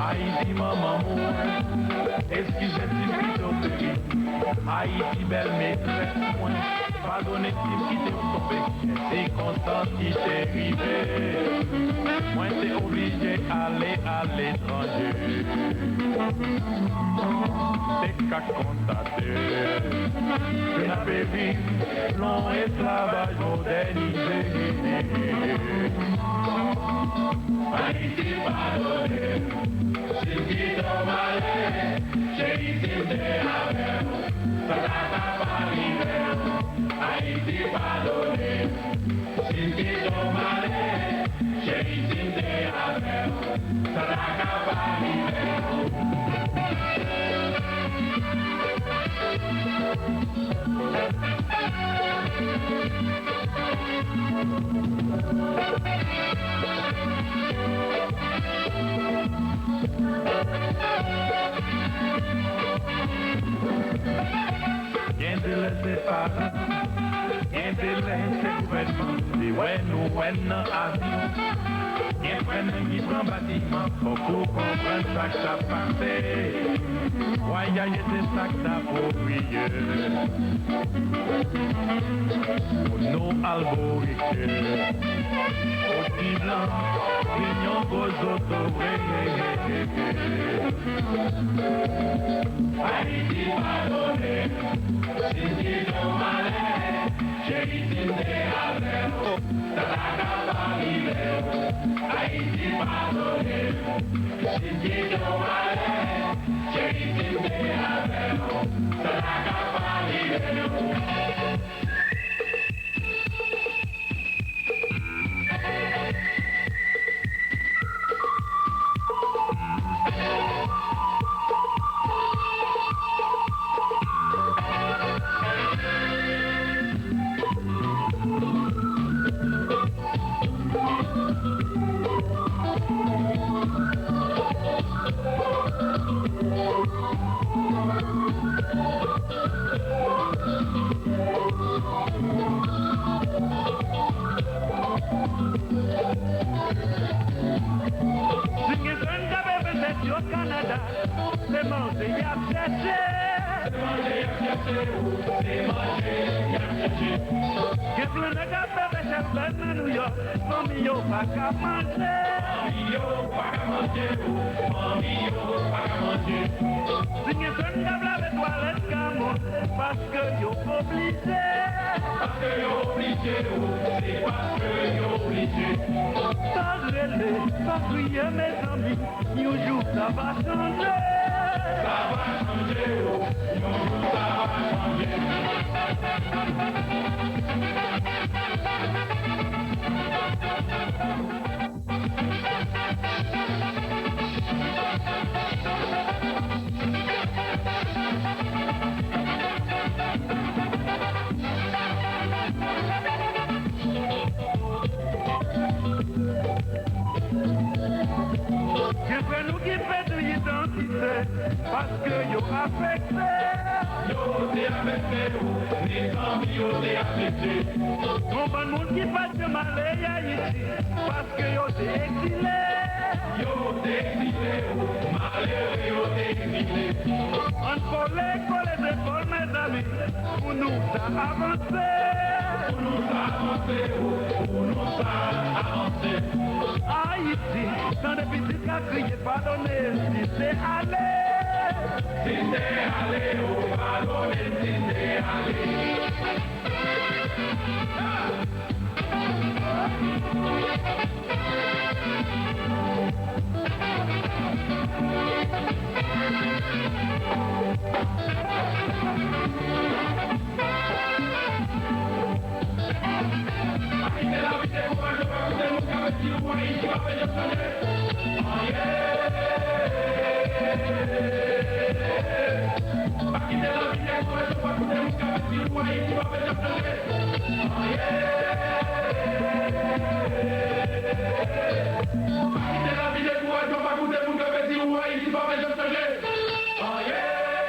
Haïti, maman, excusez-moi, plutôt péri. Haïti, belle maîtresse, moi, pardonnez-moi, qui t'est tombé. C'est constant qui t'est arrivé. Moi, t'es obligé d'aller à l'étranger. T'es qu'à constater que n'a pas vu long esclavage modernisé. Haïti, pardonnez. Si qui t'en malais, chérie, si t'es avec, ça n'a pas arrivé. Haïti, pardonnez. Si qui t'en malais, chérie, si t'es avec, ça n'a pas arrivé. Bien de laisser parler, bien de laisser gouvernement, c'est ouais nous, ouais non, avion. Bien prennent qui prend bâtiment, pour comprendre ça que ça passé. Voyager c'est ça que ça faut prier. Pour nos algorithmes, aussi blanc, clignons vos autobrés. Haïti pardonnez, si t'es ton malais, chérie si t'es avec, ça n'a qu'à pas arriver. Haïti pardonnez, si t'es ton malais, chérie si t'es avec, ça n'a qu'à pas arriver. Parce que yo affecté, yo t'es affecté, les amis yo t'es affecté. Mon bon monde qui passe de Malaya ici, parce que yo t'es exilé. Yo t'es exilé, malheureux yo t'es exilé. On faut l'école des écoles mes amis, pour nous ça avancer. Pour nous ça avancer, pour nous ça avancer. Haïti, dans les petites cas criées pardonner, si c'est aller. Si t'es allé, oh, pardonnez, si t'es allé. Haïti,